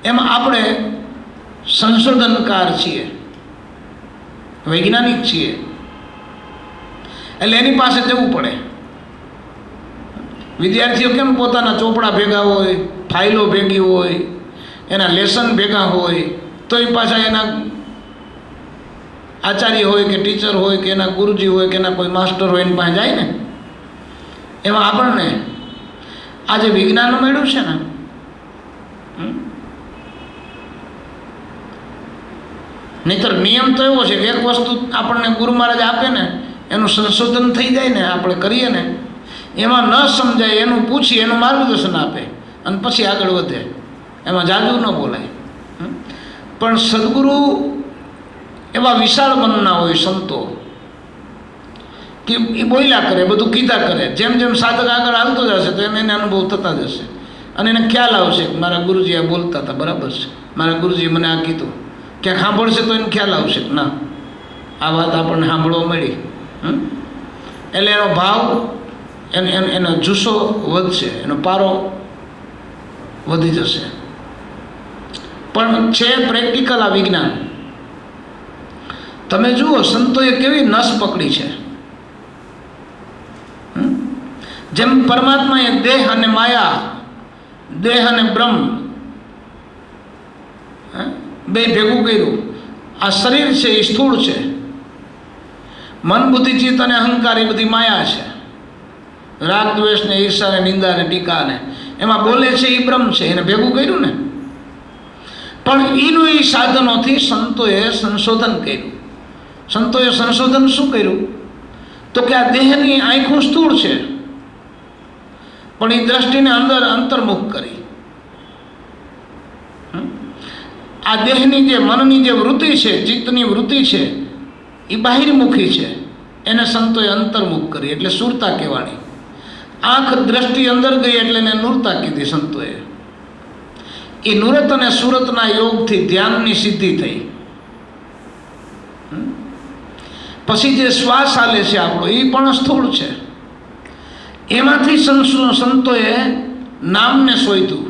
એમાં આપણે સંશોધનકાર છીએ, વૈજ્ઞાનિક છીએ, એટલે એની પાસે જવું પડે. વિદ્યાર્થીઓ કેમ પોતાના ચોપડા ભેગા હોય, ફાઇલો ભેગી હોય, એના લેસન ભેગા હોય, તો એ પાછા એના આચાર્ય હોય કે ટીચર હોય કે એના ગુરુજી હોય કે એના કોઈ માસ્ટર હોય એની પાસે જાય ને. એમાં આપણને આ જે વિજ્ઞાન મળ્યું છે ને, નહીંતર નિયમ તો એવો છે કે એક વસ્તુ આપણને ગુરુ મહારાજ આપે ને એનું સંશોધન થઈ જાય ને, આપણે કરીએ ને, એમાં ન સમજાય એનું પૂછી એનું માર્ગદર્શન આપે અને પછી આગળ વધે, એમાં જાજુ ન બોલાય. પણ સદગુરુ એવા વિશાળ મનના હોય સંતો કે એ બોલ્યા કરે, બધું કીધા કરે. જેમ જેમ સાધક આગળ હાલતો જશે તો એને અનુભવ થતા જશે અને એને ખ્યાલ આવશે કે મારા ગુરુજી આ બોલતા હતા બરાબર છે, મારા ગુરુજીએ મને આ કીધું. ક્યાંક સાંભળશે તો એને ખ્યાલ આવશે કે ના આ વાત આપણને સાંભળવા મળી. એટલે એનો ભાવ એનો જુસ્સો વધશે, એનો પારો વધી જશે. પણ છે પ્રેક્ટિકલ આ વિજ્ઞાન. તમે જુઓ સંતોએ કેવી નસ પકડી છે. જેમ પરમાત્માએ દેહ અને માયા, દેહ અને બ્રહ્મ બે ભેગું કર્યું. આ શરીર છે એ સ્થૂળ છે, મન બુદ્ધિ ચિત્ત અને અહંકાર એ બધી માયા છે. રાગ દ્વેષ ને ઈર્ષા ને નિંદા ને ટીકા ને એમાં બોલે છે એ બ્રહ્મ છે, એને ભેગું કર્યું ને. પણ એનું એ સાધનોથી સંતોએ સંશોધન કર્યું. સંતોએ સંશોધન શું કર્યું તો કે આ દેહની આંખું સ્થૂળ છે પણ એ દ્રષ્ટિને અંદર અંતર્મુખ કરી. આ દેહની જે મનની જે વૃત્તિ છે, ચિત્તની વૃત્તિ છે એ બાહિર્મુખી છે, એને સંતોએ અંતર્મુખ કરી એટલે સુરતા કહેવાણી. આંખ દ્રષ્ટિ અંદર ગઈ એટલે એને નૂરતા કીધી સંતોએ. એ નૂરત અને સુરતના યોગથી ધ્યાનની સિદ્ધિ થઈ. પછી જે શ્વાસ હાલે છે આપણો એ પણ સ્થૂળ છે. એમાંથી સંતોએ નામને શોધ્યું.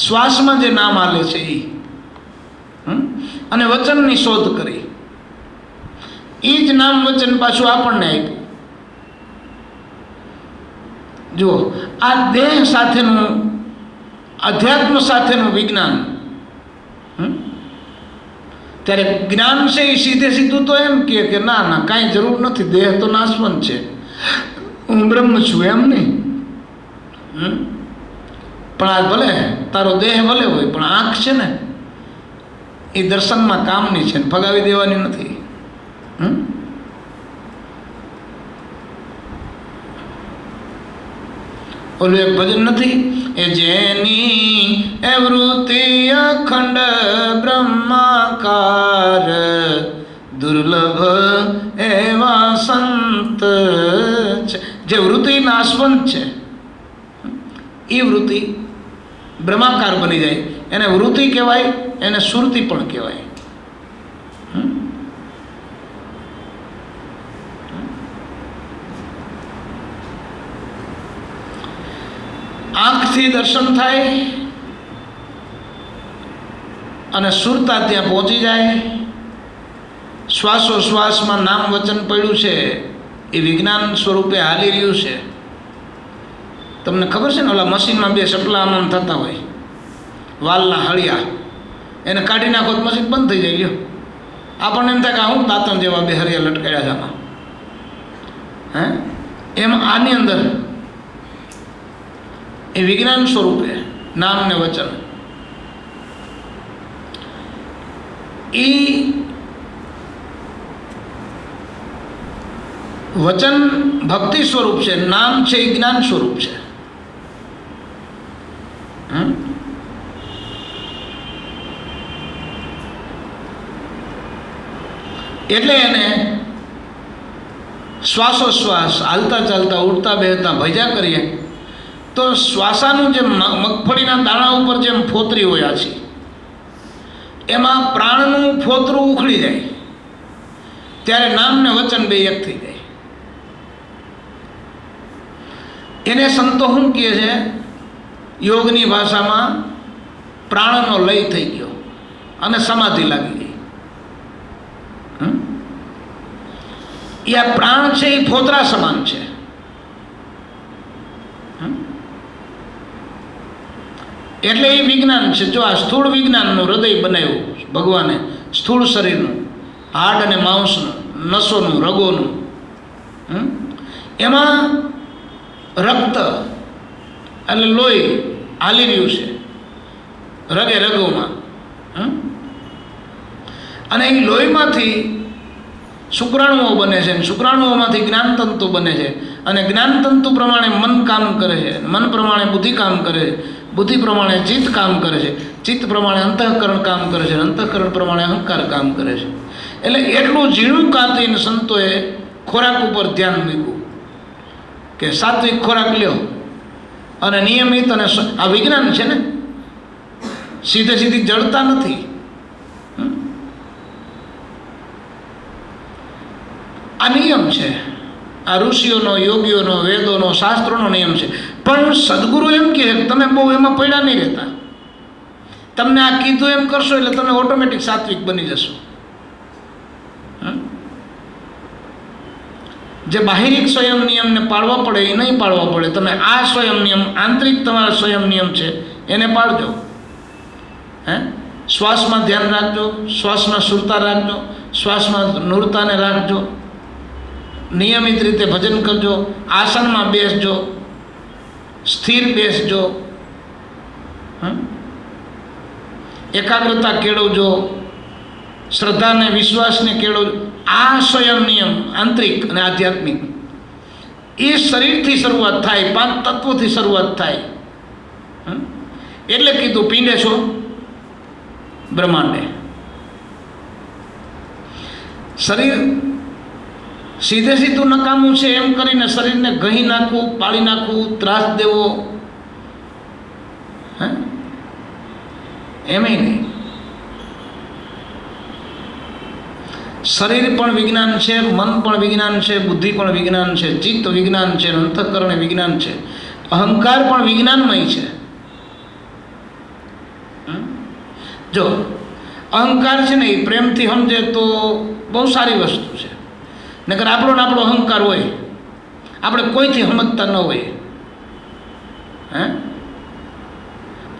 શ્વાસમાં જે નામ હાલે છે એ અને વચનની શોધ કરી. એ જ નામ વચન પાછું આપણને આપ્યું. જુઓ આ દેહ સાથેનું, અધ્યાત્મ સાથેનું વિજ્ઞાન. ત્યારે જ્ઞાન છે એ સીધે સીધું તો એમ કે ના ના કાંઈ જરૂર નથી, દેહ તો નાશવંત છે, હું બ્રહ્મ છું, એમ નહીં. પણ આ ભલે તારો દેહ ભલે હોય પણ આંખ છે ને એ દર્શનમાં કામની છે, ફગાવી દેવાની નથી. ઓલું એક ભજન નથી, એ જેની એ વૃત્તિ અખંડ બ્રહ્માકાર, દુર્લભ એવા સંત છે. જે વૃત્તિ નાશવંત છે એ વૃત્તિ બ્રહ્માકાર બની જાય, એને વૃત્તિ કહેવાય, એને સુરતિ પણ કહેવાય. આંખથી દર્શન થાય અને સુરતા ત્યાં પહોંચી જાય. શ્વાસોશ્વાસમાં નામ વચન પડ્યું છે એ વિજ્ઞાન સ્વરૂપે હાલી રહ્યું છે. તમને ખબર છે ને ઓલા મશીનમાં બે સપલા આમ થતા હોય, વાલના હળિયા, એને કાઢી નાખો તો મશીન બંધ થઈ જાય. લ્યો આપણને એમ થાય કે હું દાંતણ જેવા બે હળિયા લટકાયા છે આમાં. એમ આની અંદર એ વિજ્ઞાન સ્વરૂપે નામ ને વચન એ વચન ભક્તિ સ્વરૂપ છે, નામ છે એ જ્ઞાન સ્વરૂપ છે. એટલે એને શ્વાસોશ્વાસ હાલતા ચાલતા ઉઠતા બેહતા ભજ્યા કરીએ તો શ્વાસાનું જે મગફળીના દાણા ઉપર જેમ ફોતરી હોય છે એમાં પ્રાણનું ફોતરું ઉખડી જાય ત્યારે નામ ને વચન બે એક થઈ જાય. એને સંતો શું કહે છે યોગની ભાષામાં પ્રાણનો લય થઈ ગયો અને સમાધિ લાગી ગઈ. એ આ પ્રાણ છે એ ફોતરા સમાન છે. એટલે એ વિજ્ઞાન છે. જો આ સ્થૂળ વિજ્ઞાનનું હૃદય બનાવ્યું ભગવાને, સ્થૂળ શરીરનું, હાડ અને માંસનું, નસોનું, રગોનું, એમાં રક્ત એટલે લોહી હાલી રહ્યું છે રગે રગોમાં. અને એ લોહીમાંથી શુક્રાણુઓ બને છે, અને શુક્રાણુઓમાંથી જ્ઞાનતંતુ બને છે, અને જ્ઞાનતંતુ પ્રમાણે મન કામ કરે છે, મન પ્રમાણે બુદ્ધિ કામ કરે છે, બુદ્ધિ પ્રમાણે ચિત્ત કામ કરે છે, ચિત્ત પ્રમાણે અંતઃકરણ કામ કરે છે, અંતઃકરણ પ્રમાણે અહંકાર કામ કરે છે. એટલે એટલું ઝીણું કાતીને સંતોએ ખોરાક ઉપર ધ્યાન મૂક્યું કે સાત્વિક ખોરાક લ્યો અને નિયમિત. અને આ વિજ્ઞાન છે ને, સીધે સીધી જડતા નથી. આ નિયમ છે, આ ઋષિઓનો, યોગીઓનો, વેદોનો, શાસ્ત્રોનો નિયમ છે. પણ સદગુરુ એમ કહે કે તમે બહુ એમાં પડ્યા નહીં રહેતા. તમને આ કીધું એમ કરશો એટલે તમે ઓટોમેટિક સાત્વિક બની જશો. જે બાહિરિક સ્વયં નિયમને પાળવા પડે એ નહીં પાળવા પડે. તમે આ સ્વયં નિયમ, આંતરિક તમારા સ્વયં નિયમ છે એને પાળજો. શ્વાસમાં ધ્યાન રાખજો, શ્વાસમાં સુરતા રાખજો, શ્વાસમાં નૂરતાને રાખજો, નિયમિત રીતે ભજન કરજો, આસનમાં બેસજો, સ્થિર બેસજો, એકાગ્રતા કેળવજો, શ્રદ્ધાને વિશ્વાસને કેળવજો. આ સ્વયં નિયમ આંતરિક અને આધ્યાત્મિક એ શરીરથી શરૂઆત થાય, 5 તત્વોથી શરૂઆત થાય. એટલે કીધું પીંડે છો બ્રહ્માંડે. શરીર સીધે સીધું નકામું છે એમ કરીને શરીરને ઘહી નાખવું, પાળી નાખવું, ત્રાસ દેવો, એમય નહીં. શરીર પણ વિજ્ઞાન છે, મન પણ વિજ્ઞાન છે, બુદ્ધિ પણ વિજ્ઞાન છે, ચિત્ત વિજ્ઞાન છે, અંતઃકરણ વિજ્ઞાન છે, અહંકાર પણ વિજ્ઞાનમય છે. જો અહંકાર છે ને એ પ્રેમથી સમજે તો બહુ સારી વસ્તુ છે. નકર આપણો ને આપણો અહંકાર હોય, આપણે કોઈથી સમજતા ન હોય.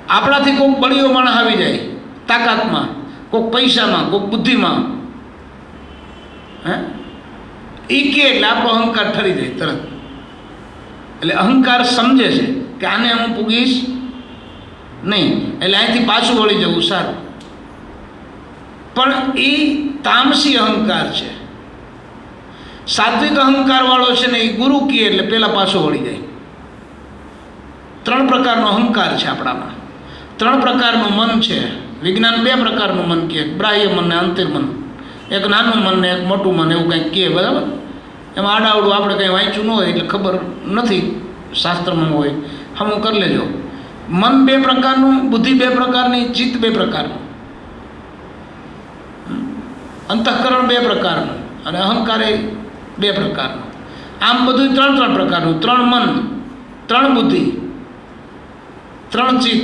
આપણાથી કોઈક બળીઓ માણસ આવી જાય તાકાતમાં, કોઈક પૈસામાં, કોઈક બુદ્ધિમાં, એ કે એટલે આપણો અહંકાર ઠરી જાય તરત. એટલે અહંકાર સમજે છે કે આને હું પૂગીશ નહીં, એટલે અહીંથી પાછું વળી જવું સારું. પણ એ તામસી અહંકાર છે. સાત્વિક અહંકાર વાળો છે ને એ ગુરુ કહે એટલે પહેલાં પાછો વળી જાય. 3 પ્રકારનો અહંકાર છે આપણામાં, 3 પ્રકારનું મન છે. વિજ્ઞાન 2 પ્રકારનું મન કહે, બાહ્ય મન ને અંતર્મન. એક નાનું મન ને એક મોટું મન, એવું કંઈક કહે, બરાબર. એમાં આડાવડું આપણે કંઈ વાંચ્યું ન હોય એટલે ખબર નથી, શાસ્ત્રમાં હોય, હમું કરી લેજો. મન 2 પ્રકારનું, બુદ્ધિ 2 પ્રકારની, ચિત્ત 2 પ્રકારનું, અંતઃકરણ 2 પ્રકારનું, અને અહંકાર 2 પ્રકારનું. આમ બધું 3 પ્રકારનું. 3 મન, 3 બુદ્ધિ, 3 ચિત્ત,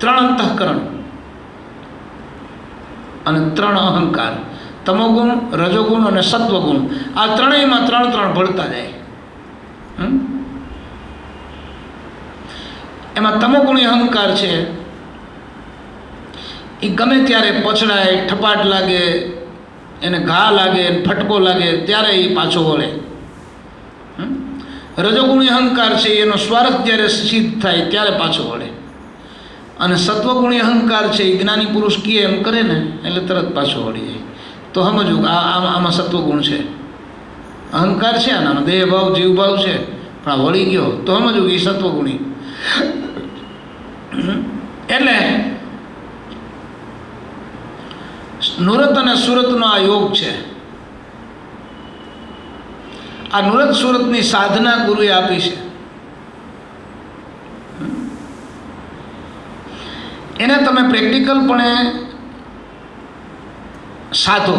3 અંતઃકરણ અને 3 અહંકાર. તમોગુણ, રજોગુણ અને સત્વગુણ. આ ત્રણેયમાં 3 ભળતા જાય. એમાં તમોગુણી અહંકાર છે એ ગમે ત્યારે પછડાય, ઠપાટ લાગે, એને ઘા લાગે, ફટકો લાગે ત્યારે એ પાછો વળે. રજોગુણી અહંકાર છે એનો સ્વાર્થ જ્યારે સિદ્ધ થાય ત્યારે પાછો વળે. અને સત્વગુણી અહંકાર છે એ જ્ઞાની પુરુષ કહે એમ કરે ને એટલે તરત પાછો વળી જાય. તો સમજવું આમાં સત્વગુણ છે, અહંકાર છે, આનામાં દેહ ભાવ, જીવ ભાવ છે, પણ આ વળી ગયો તો સમજવું એ સત્વગુણી. એટલે નુરત અને સુરતનો આ યોગ છે. આ નુરત સુરતની સાધના ગુરુએ આપી છે. એને તમે પ્રેક્ટિકલપણે સાધો,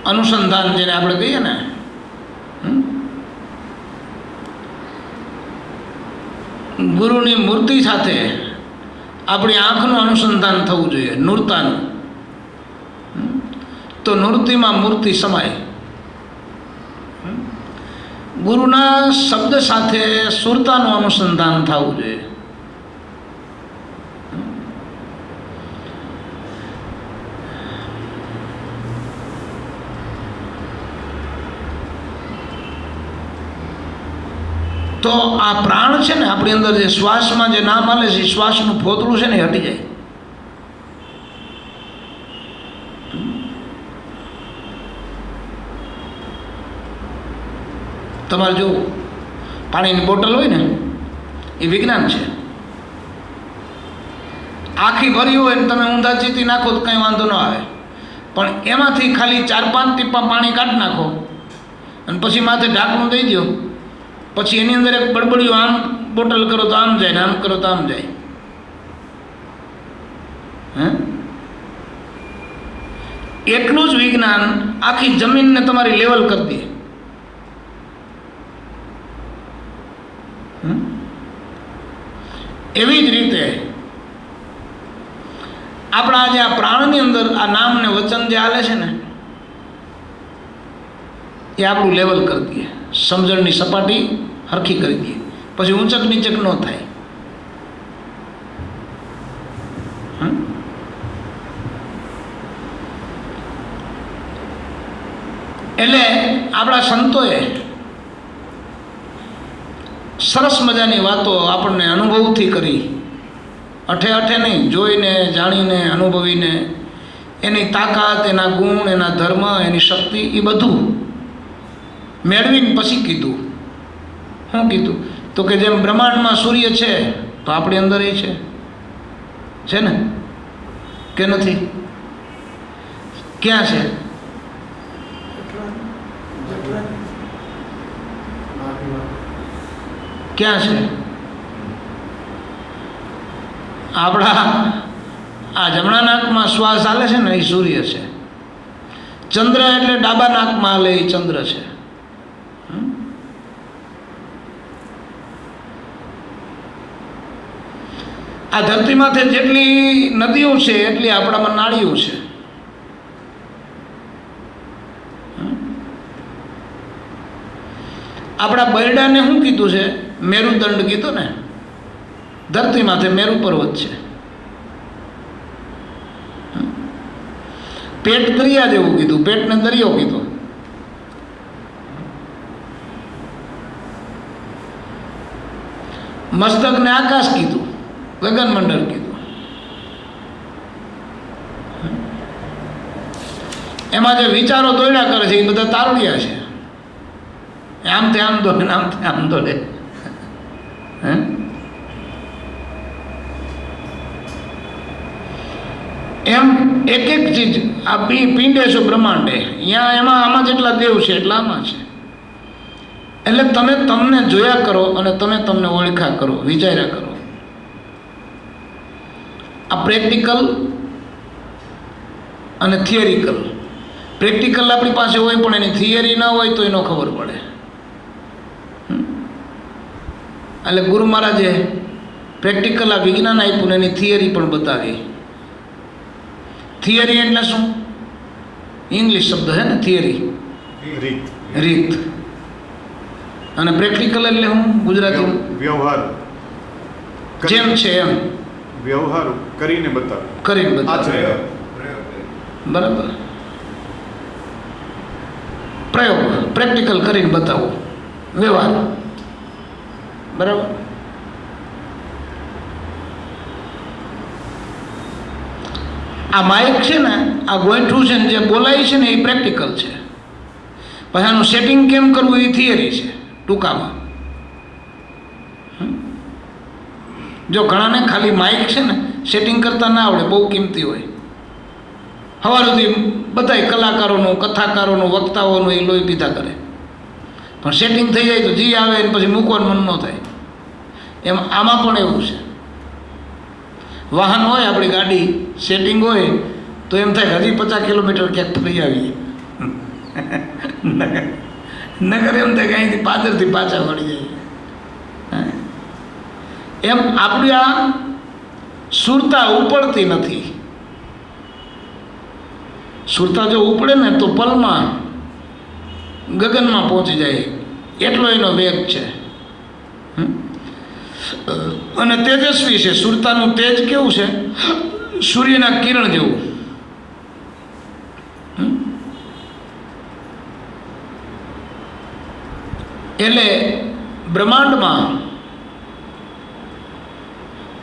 અનુસંધાન જેને આપણે કહીએ ને, ગુરુની મૂર્તિ સાથે આપણી આંખનું અનુસંધાન થવું જોઈએ, નૂરતાનું. તો નૂર્તિમાં મૂર્તિ સમાય. ગુરુના શબ્દ સાથે સુરતાનું અનુસંધાન થવું જોઈએ. તો આ પ્રાણ છે ને આપણી અંદર જે શ્વાસમાં જે નામ આલે છે, શ્વાસનું ફોતળું છે ને એ હટી જાય. તમારે જો પાણીની બોટલ હોય ને એ વિજ્ઞાન છે. આખી ભરી હોય ને તમે ઊંધા ચીતી નાખો તો કંઈ વાંધો ન આવે, પણ એમાંથી ખાલી 4-5 ટીપા પાણી કાઢી નાખો અને પછી માથે ઢાંકણું દઈ દો, પછી એની અંદર એક બળબડિયું આમ બોટલ કરો તો આમ જાય ને આમ કરો તો આમ જાય. એટલું જ વિજ્ઞાન આખી જમીનને તમારી લેવલ કરી દે. એવી જ રીતે આપણા જે આ પ્રાણની અંદર આ નામ ને વચન જે આલે છે ને એ આપણું લેવલ કરી દે, સમજણની સપાટી હરખી કરી દે, પછી ઊંચક નીચક ન થાય. એટલે આપણા સંતોએ સરસ મજાની વાતો આપણને અનુભવથી કરી, અઠે અઠે નહીં, જોઈને જાણીને અનુભવીને એની તાકાત, એના ગુણ, એના ધર્મ, એની શક્તિ એ બધું મેળવીને પછી કીધું. શું કીધું? તો કે જેમ બ્રહ્માંડમાં સૂર્ય છે તો આપણી અંદર એ છે ને કે નથી? ક્યાં છે? ક્યાં છે? આપણા આ જમણા નાકમાં શ્વાસ હાલે છે ને એ સૂર્ય છે. ચંદ્ર એટલે ડાબા નાકમાં હાલે એ ચંદ્ર છે. આ ધરતી માથે જેટલી નદીઓ છે એટલી આપણામાં નાળીઓ છે. આપણા બરડાને શું કીધું છે? મેરુદંડ કીધું ને. ધરતી માથે મેરુ પર્વત છે. પેટ દરિયા જેવું કીધું, પેટને દરિયો કીધો. મસ્તકને આકાશ કીધું, ગગન મંડળ કીધું. એમાં જે વિચારો દોડ્યા કરે છે એ બધા તારડિયા છે. આમ તે આમ દોડે, આમ તે આમ દોડે. એમ એક એક ચીજ આ પિંડે છે બ્રહ્માંડે, અહીંયા એમાં આમાં જેટલા દેવ છે એટલા આમાં છે. એટલે તમે તમને જોયા કરો અને તમે તમને ઓળખ્યા કરો, વિચાર્યા કરો. આ પ્રેક્ટિકલ અને થિયરિકલ. પ્રેક્ટિકલ આપણી પાસે હોય પણ એની થિયરી ના હોય તો એનો ખબર પડે. એટલે ગુરુ મહારાજે પ્રેક્ટિકલ આ વિજ્ઞાન આપ્યું ને એની થિયરી પણ બતાવી. થિયરી એટલે શું? ઇંગ્લિશ શબ્દ છે ને થિયરી, રીત. અને પ્રેક્ટિકલ એટલે હું ગુજરાતી વ્યવહાર, જેમ છે એમ વ્યવહાર કરીને બતાવે. બરાબર. પ્રયોગ, પ્રેક્ટિકલ કરીને બતાવો, વ્યવહાર. બરાબર. આ માઇક છે ને, આ ગોઠવું છે ને જે બોલાય છે ને એ પ્રેક્ટિકલ છે. પછી આનું સેટિંગ કેમ કરવું એ થિયરી છે ટૂંકામાં. જો ઘણાને ખાલી માઇક છે ને સેટિંગ કરતા ના આવડે, બહુ કિંમતી હોય. સવાર સુધી બધાય કલાકારોનું, કથાકારોનું, વક્તાઓનું એ લોહી પીધા કરે, પણ સેટિંગ થઈ જાય તો જી આવે ને પછી મૂકવાનું મન ન થાય. એમ આમાં પણ એવું છે. વાહન હોય, આપણી ગાડી સેટિંગ હોય તો એમ થાય હજી 50 કિલોમીટર ક્યાંક ફરી આવીએ. નગર એમ થાય કે અહીંથી પાદરથી પાછા વળી જાય. એમ આપણી આ સુરતા ઉપડતી નથી. સુરતા જો ઉપડે ને તો પલમાં ગગનમાં પહોંચી જાય એટલો એનો વેગ છે. અને તેજસ્વી છે. સુરતાનું તેજ કેવું છે? સૂર્યના કિરણ જેવું. એટલે બ્રહ્માંડમાં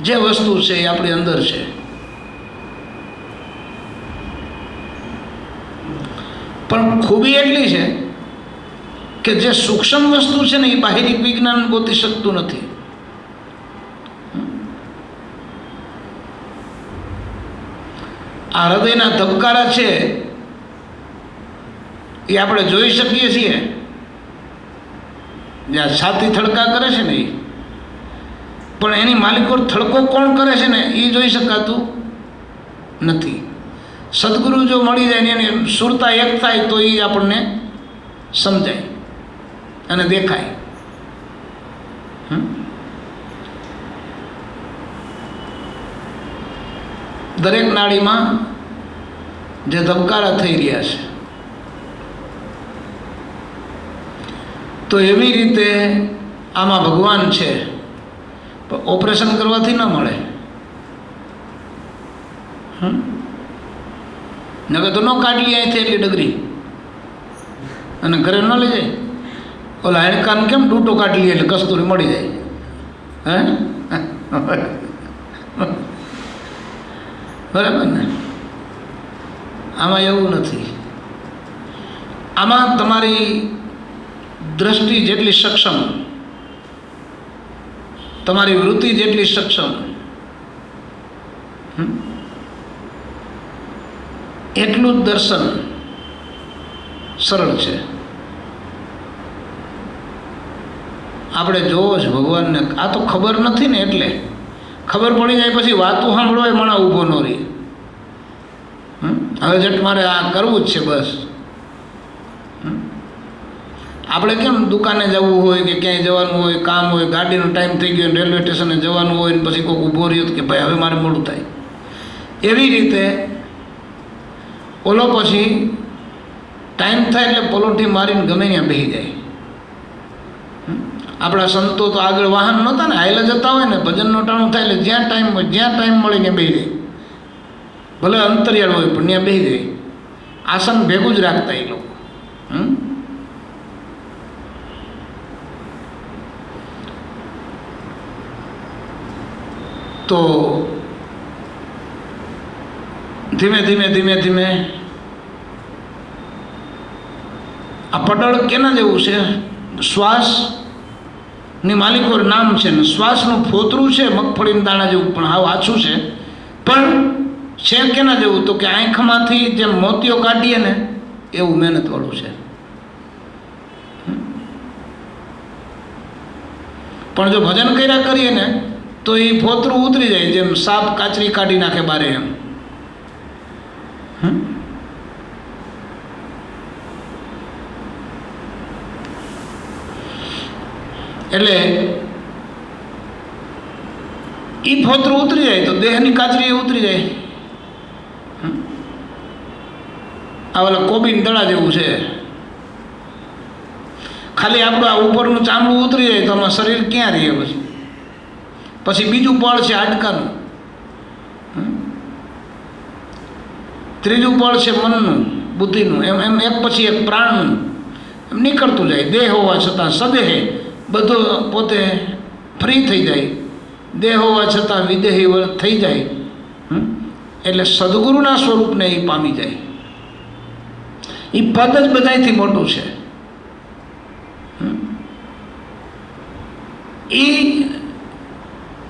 જે વસ્તુ છે એ આપણી અંદર છે. પણ ખૂબી એટલી છે કે જે સૂક્ષ્મ વસ્તુ છે ને એ બાહિરિક વિજ્ઞાન ગોતી શકતું નથી. આ હૃદયના ધબકારા છે એ આપણે જોઈ શકીએ છીએ. જ્યાં છાતી થડકા કરે છે ને એ, પણ એની માલિકો થડકો કોણ કરે છે ને એ જોઈ શકાતું નથી. સદગુરુ જો મળી જાય ને એની સુરતા એક થાય તો એ આપણને સમજાય અને દેખાય. દરેક નાડીમાં જે ધબકારા થઈ રહ્યા છે, તો એવી રીતે આમાં ભગવાન છે. પણ ઓપરેશન કરવાથી ન મળે. નગર તો ન કાઢી લે અહીંથી એટલી ડગરી અને ઘરે ન લઈ જાય. ઓલા હાડકાન કેમ ડૂટો કાઢી લે એટલે કસ્તુરી મળી જાય. બરાબર ને? આમાં એવું નથી. આમાં તમારી દ્રષ્ટિ જેટલી સક્ષમ, તમારી વૃત્તિ જેટલી સક્ષમ, એટલું જ દર્શન સરળ છે. આપણે જોવો જ ભગવાનને. આ તો ખબર નથી ને, એટલે ખબર પડી જાય પછી વાતું સાંભળવાય મણા ઊભો ન રહી. હવે જટ મારે આ કરવું જ છે બસ. આપણે કેમ દુકાને જવું હોય કે ક્યાંય જવાનું હોય, કામ હોય, ગાડીનો ટાઈમ થઈ ગયો, રેલવે સ્ટેશને જવાનું હોય ને પછી કોઈક ઊભો રહ્યો કે ભાઈ હવે મારે મોડું થાય. એવી રીતે ઓલો પછી ટાઈમ થાય એટલે પલોઠી મારીને ગમે ત્યાં બેસી જાય. આપણા સંતો તો આગળ વાહન નહોતા ને, હાઈલા જતા હોય ને, ભજનનો ટાણું થાય એટલે જ્યાં ટાઈમ હોય, જ્યાં ટાઈમ મળે ત્યાં બેસી જાય. ભલે અંતરિયાળ હોય પણ ત્યાં બેસી જાય. આસન ભેગું જ રાખતા એ લોકો. તો ધીમે ધીમે ધીમે ધીમે આ પટળ કેના જેવું છે? શ્વાસની માલિકો નામ છે ને, શ્વાસનું ફોતરું છે મગફળીના દાણા જેવું, પણ હાવ આછું છે. પણ છે કેના જેવું? તો કે આંખમાંથી જેમ મોતીઓ કાઢીએ ને એવું મહેનતવાળું છે. પણ જો ભજન કર્યા કરીએ ને તો એ ફોતરું ઉતરી જાય, જેમ સાપ કાચરી કાઢી નાખે બારે એમ. એટલે એ ફોતરું ઉતરી જાય તો દેહની કાચરી ઉતરી જાય. આ ઓલા કોબીન દડા જેવું છે. ખાલી આપણું આ ઉપરનું ચામડું ઉતરી જાય તો આમાં શરીર ક્યાં રહે? પછી બીજું પળ છે હાડકાનું, ત્રીજું પળ છે મનનું, બુદ્ધિનું, એમ એમ એક પછી એક પ્રાણનું એમ નીકળતું જાય. દેહ હોવા છતાં સદેહે બધો પોતે ફ્રી થઈ જાય. દેહ હોવા છતાં વિદેહી થઈ જાય. એટલે સદગુરુના સ્વરૂપને એ પામી જાય. એ પદ જ બધાયથી મોટું છે. એ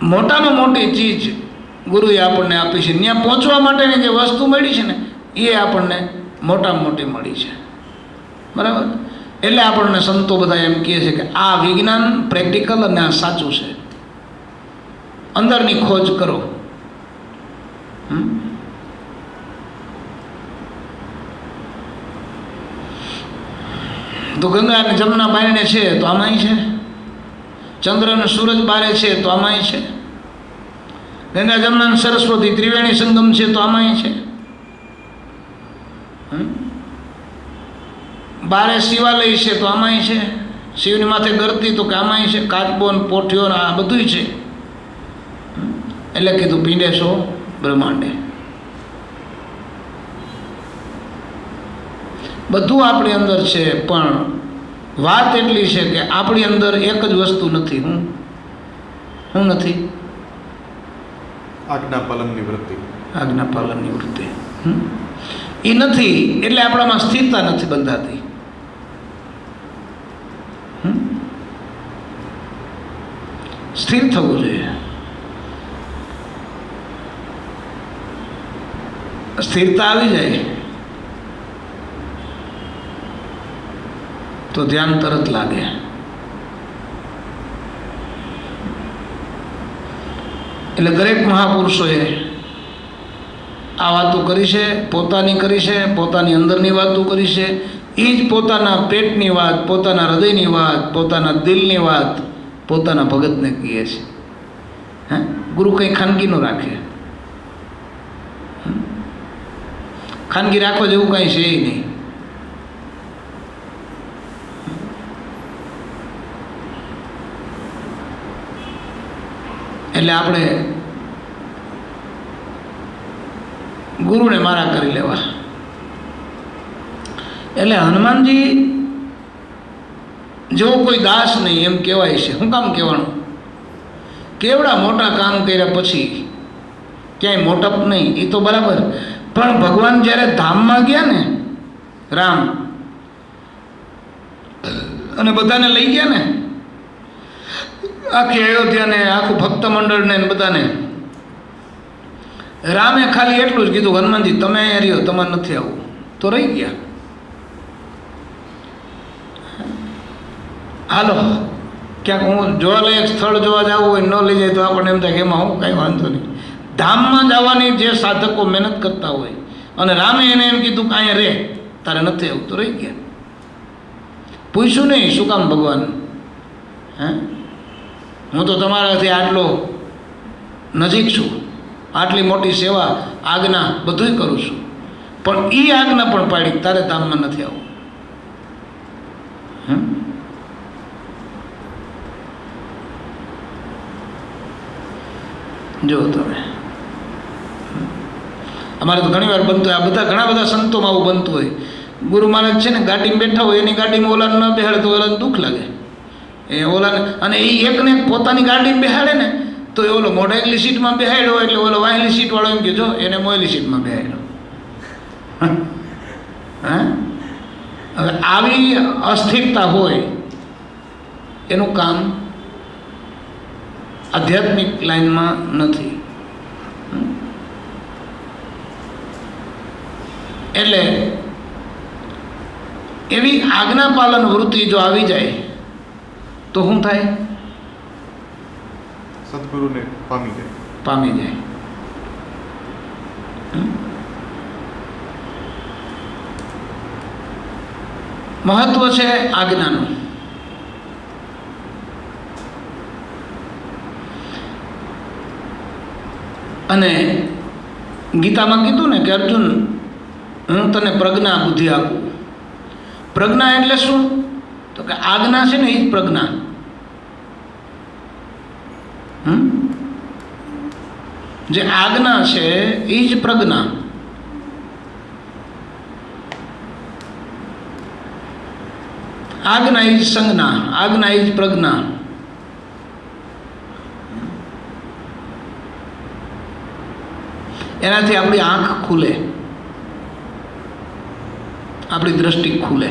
મોટામાં મોટી ચીજ ગુરુએ આપણને આપી છે. ત્યાં પહોંચવા માટેની જે વસ્તુ મળી છે ને એ આપણને મોટામાં મોટી મળી છે. બરાબર? એટલે આપણને સંતો બધા એમ કહે છે કે આ વિજ્ઞાન પ્રેક્ટિકલ અને આ સાચું છે. અંદરની ખોજ કરો. તો ગંગા અને જમના બારણે છે તો આમાંય છે, ચંદ્ર અને સૂરજ બારે છે તો આમાંય છે. ગંગા જમના સરસ્વતી ત્રિવેણી સંગમ છે તો આમાંય છે. બારે શિવાલય છે તો આમાંય છે. શિવની માથે ગરતી તો કે આમાંય છે. કાચબો ને પોઠિયો ને આ બધુંય છે. એટલે કીધું પિંડેશો બ્રહ્માંડે. બધું આપણી અંદર છે, પણ વાત એટલી છે કે આપણી અંદર એક જ વસ્તુ નથી. હું નથી? આજ્ઞા પાલનની વૃત્તિ. આજ્ઞા પાલનની વૃત્તિ એ નથી, એટલે આપણામાં સ્થિરતા નથી બંધાતી. સ્થિર થવું જોઈએ. સ્થિરતા આવી જાય તો ધ્યાન તરત લાગે. એટલે દરેક મહાપુરુષોએ આ વાતો કરી છે, પોતાની કરી છે, પોતાની અંદરની વાતો કરી છે. એ જ પોતાના પેટની વાત, પોતાના હૃદયની વાત, પોતાના દિલની વાત પોતાના ભગતને કહે છે. ગુરુ કંઈ ખાનગી ન રાખે. ખાનગી રાખવા જેવું કાંઈ છે નહીં. એટલે આપણે ગુરુને મારા કરી લેવા. એટલે હનુમાનજી જેવો કોઈ દાસ નહીં એમ કહેવાય છે. શું કામ કહેવાનું? કેવડા મોટા કામ કર્યા પછી ક્યાંય મોટપ નહીં, એ તો બરાબર. પણ ભગવાન જ્યારે ધામમાં ગયા ને, રામ, અને બધાને લઈ ગયા ને, આખી અયોધ્યાને, આખું ભક્ત મંડળને બધાને, રામે ખાલી એટલું જ કીધું, હનુમાનજી તમે અહીંયા રહ્યો, તમારે નથી આવવું. તો રહી ગયા. હાલો ક્યાંક હું જોવાલાયક સ્થળ જોવા જવું હોય, ન લઈ જાય તો આપણને એમ થાય કે એમાં હું કાંઈ વાંધો નહીં. ધામમાં જવાની જે સાધકો મહેનત કરતા હોય, અને રામે એને એમ કીધું કે અહીંયા રે, તારે નથી આવવું, તો રહી ગયા. પૂછ્યું નહીં શું કામ ભગવાન? હું તો તમારાથી આટલો નજીક છું, આટલી મોટી સેવા, આજ્ઞા બધુંય કરું છું, પણ એ આજ્ઞા પણ પાડી તારે ધામમાં નથી આવવું. જો તમે, અમારે તો ઘણી વાર બનતું હોય, આ બધા ઘણા બધા સંતોમાં આવું બનતું હોય. ગુરુ મહારાજ છે ને ગાડીમાં બેઠા હોય, એની ગાડીમાં ઓલાને ન બેહાડે તો ઓલાને દુઃખ લાગે. એ ઓલાને, અને એ એકને પોતાની ગાડીમાં બેહાડે ને તો એ ઓલો મોઢેલી સીટમાં બેહાડ્યો, એટલે ઓલો વાહેલી સીટવાળો એમ કે જો એને મોયેલી સીટમાં બેહાડ્યો. હવે આવી અસ્થિરતા હોય એનું કામ આધ્યાત્મિક લાઈનમાં નથી. એટલે એવી આજ્ઞા પાલન વૃત્તિ જો આવી જાય તો શું થાય? સદગુરુને પામી જાય. પામી જાય. મહત્વ છે આજ્ઞાનું. અને ગીતામાં કીધું ને કે અર્જુન, હું તને પ્રજ્ઞા બુદ્ધિ આપું. પ્રજ્ઞા એટલે શું? તો કે આજ્ઞા છે ને એ જ પ્રજ્ઞા. જે આજ્ઞા છે એ જ પ્રજ્ઞા. આજ્ઞા એ જ સંજ્ઞા, આજ્ઞા એ જ પ્રજ્ઞા. એનાથી આપણી આંખ ખુલે, આપણી દ્રષ્ટિ ખુલે.